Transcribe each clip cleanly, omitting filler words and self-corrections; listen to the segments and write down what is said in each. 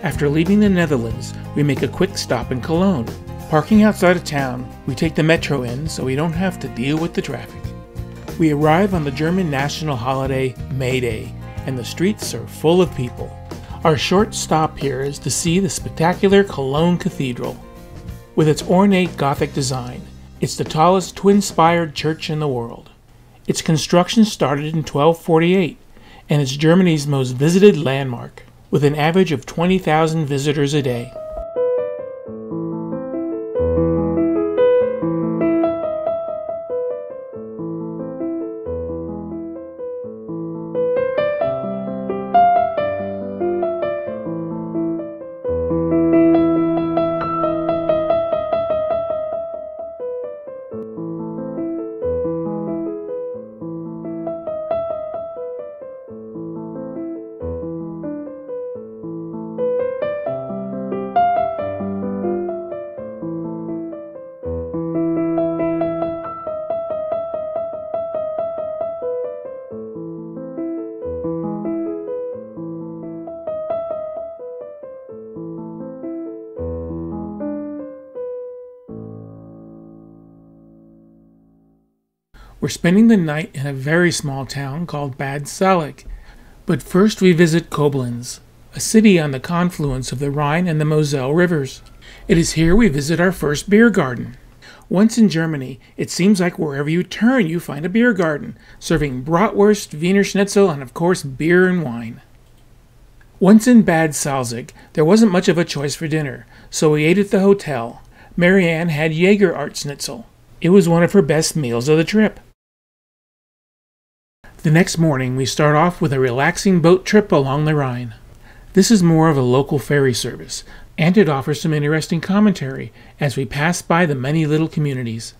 After leaving the Netherlands, we make a quick stop in Cologne. Parking outside of town, we take the metro in so we don't have to deal with the traffic. We arrive on the German national holiday, May Day, and the streets are full of people. Our short stop here is to see the spectacular Cologne Cathedral. With its ornate Gothic design, it's the tallest twin-spired church in the world. Its construction started in 1248, and it's Germany's most visited landmark, with an average of 20,000 visitors a day. We're spending the night in a very small town called Bad Salzig. But first we visit Koblenz, a city on the confluence of the Rhine and the Moselle rivers. It is here we visit our first beer garden. Once in Germany, it seems like wherever you turn you find a beer garden, serving bratwurst, Wiener Schnitzel, and of course beer and wine. Once in Bad Salzig, there wasn't much of a choice for dinner, so we ate at the hotel. Marianne had Jaeger Art Schnitzel. It was one of her best meals of the trip. The next morning, we start off with a relaxing boat trip along the Rhine. This is more of a local ferry service, and it offers some interesting commentary as we pass by the many little communities.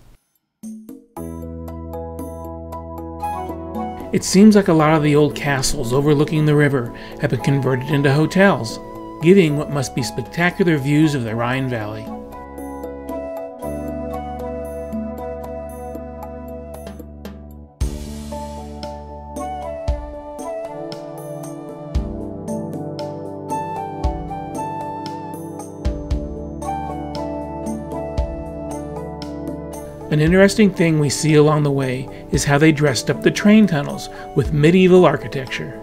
It seems like a lot of the old castles overlooking the river have been converted into hotels, giving what must be spectacular views of the Rhine Valley. An interesting thing we see along the way is how they dressed up the train tunnels with medieval architecture.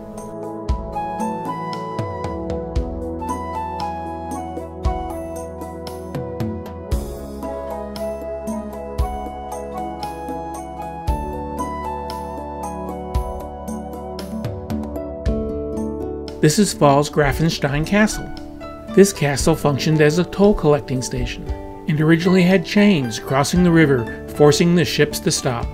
This is Pfalz Grafenstein Castle. This castle functioned as a toll collecting station, and originally had chains crossing the river, forcing the ships to stop.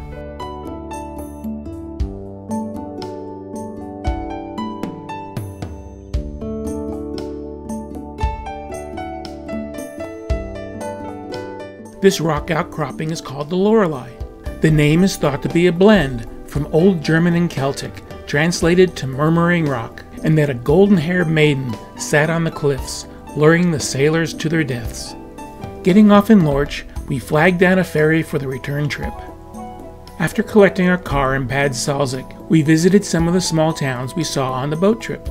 This rock outcropping is called the Lorelei. The name is thought to be a blend from Old German and Celtic, translated to murmuring rock, and that a golden-haired maiden sat on the cliffs, luring the sailors to their deaths. Getting off in Lorch, we flagged down a ferry for the return trip. After collecting our car in Bad Salzig, we visited some of the small towns we saw on the boat trip.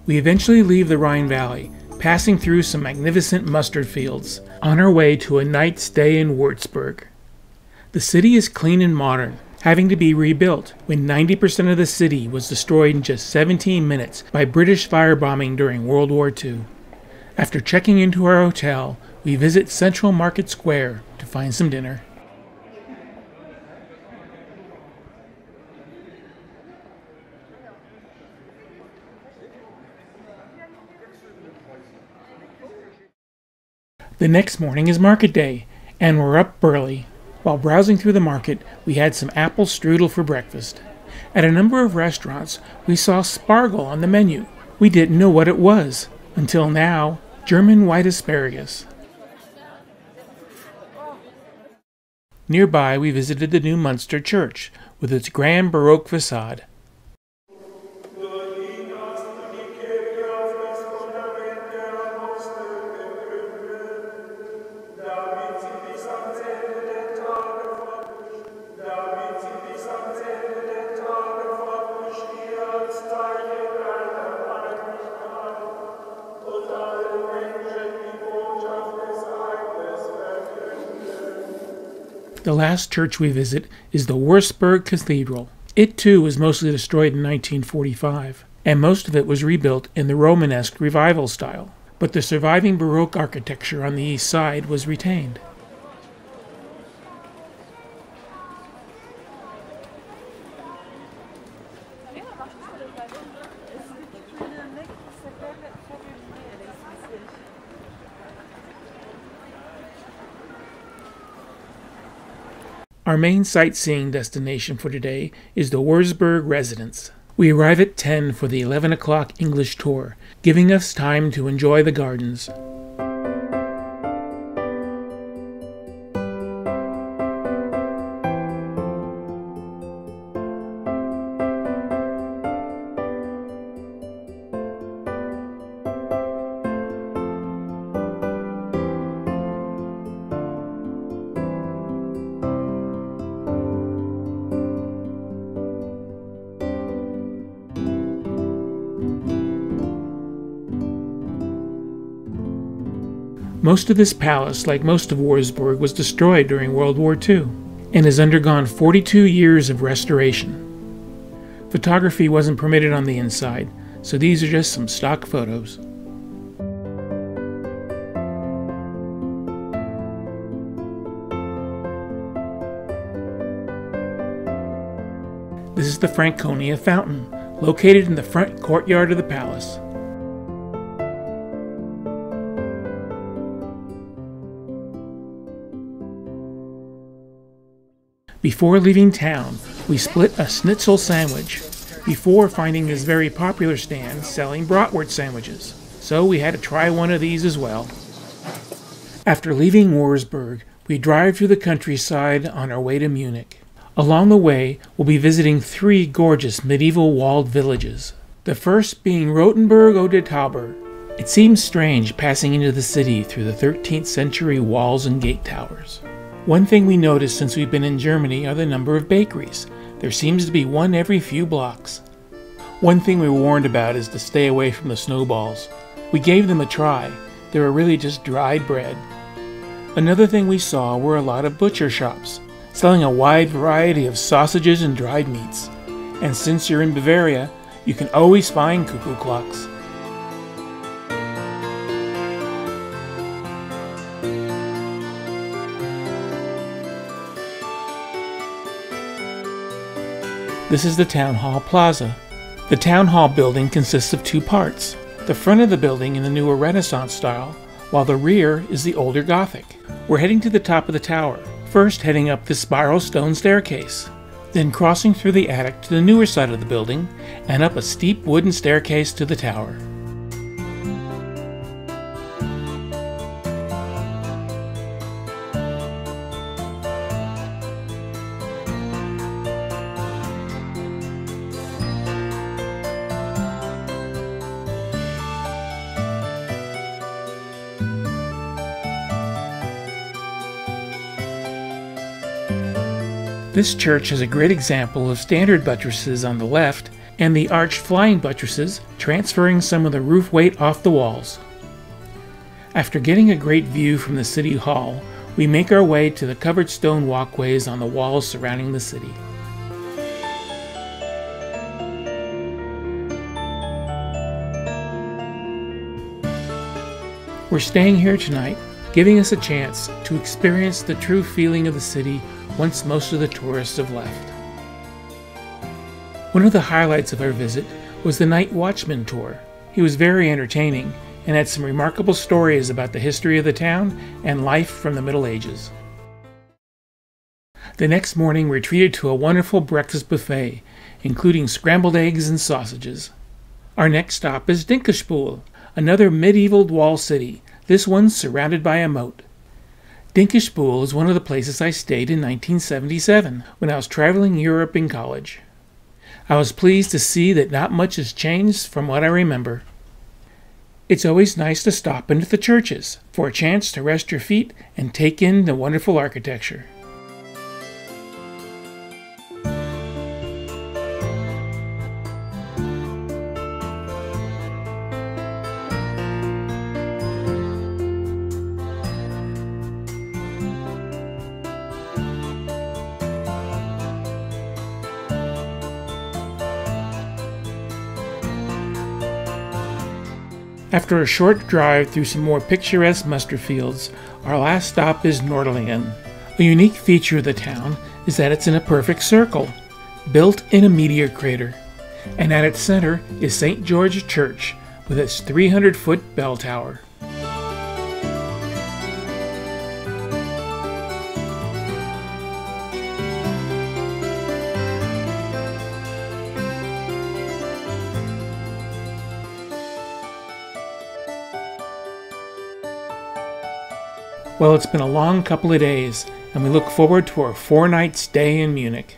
We eventually leave the Rhine Valley, passing through some magnificent mustard fields, on our way to a night stay in Wurzburg. The city is clean and modern, having to be rebuilt when 90% of the city was destroyed in just 17 minutes by British firebombing during World War II. After checking into our hotel, we visit Central Market Square to find some dinner. The next morning is market day, and we're up early. While browsing through the market, we had some apple strudel for breakfast. At a number of restaurants, we saw spargel on the menu. We didn't know what it was. Until now, German white asparagus. Nearby, we visited the new Munster Church, with its grand Baroque facade. The last church we visit is the Wurstburg Cathedral. It too was mostly destroyed in 1945, and most of it was rebuilt in the Romanesque revival style. But the surviving Baroque architecture on the east side was retained. Our main sightseeing destination for today is the Wurstburg Residence. We arrive at 10 for the 11 o'clock English tour, giving us time to enjoy the gardens. Most of this palace, like most of Wurzburg, was destroyed during World War II and has undergone 42 years of restoration. Photography wasn't permitted on the inside, so these are just some stock photos. This is the Francia Fountain, located in the front courtyard of the palace. Before leaving town, we split a schnitzel sandwich before finding this very popular stand selling bratwurst sandwiches, so we had to try one of these as well. After leaving Wurzburg, we drive through the countryside on our way to Munich. Along the way, we'll be visiting 3 gorgeous medieval walled villages, the first being Rothenburg oder Tauber. It seems strange passing into the city through the 13th century walls and gate towers. One thing we noticed since we've been in Germany are the number of bakeries. There seems to be one every few blocks. One thing we were warned about is to stay away from the snowballs. We gave them a try. They were really just dried bread. Another thing we saw were a lot of butcher shops, selling a wide variety of sausages and dried meats. And since you're in Bavaria, you can always find cuckoo clocks. This is the Town Hall Plaza. The Town Hall building consists of 2 parts. The front of the building in the newer Renaissance style, while the rear is the older Gothic. We're heading to the top of the tower, first heading up the spiral stone staircase, then crossing through the attic to the newer side of the building and up a steep wooden staircase to the tower. This church has a great example of standard buttresses on the left and the arched flying buttresses transferring some of the roof weight off the walls. After getting a great view from the City Hall, we make our way to the covered stone walkways on the walls surrounding the city. We're staying here tonight, giving us a chance to experience the true feeling of the city once most of the tourists have left. One of the highlights of our visit was the Night Watchman tour. He was very entertaining and had some remarkable stories about the history of the town and life from the Middle Ages. The next morning we're treated to a wonderful breakfast buffet, including scrambled eggs and sausages. Our next stop is Dinkelsbuhl, another medieval wall city, this one surrounded by a moat. Dinkelsbuhl is one of the places I stayed in 1977 when I was traveling Europe in college. I was pleased to see that not much has changed from what I remember. It's always nice to stop into the churches for a chance to rest your feet and take in the wonderful architecture. After a short drive through some more picturesque mustard fields, our last stop is Nordlingen. A unique feature of the town is that it's in a perfect circle, built in a meteor crater, and at its center is St. George Church with its 300-foot bell tower. Well, it's been a long couple of days, and we look forward to our 4-night stay in Munich.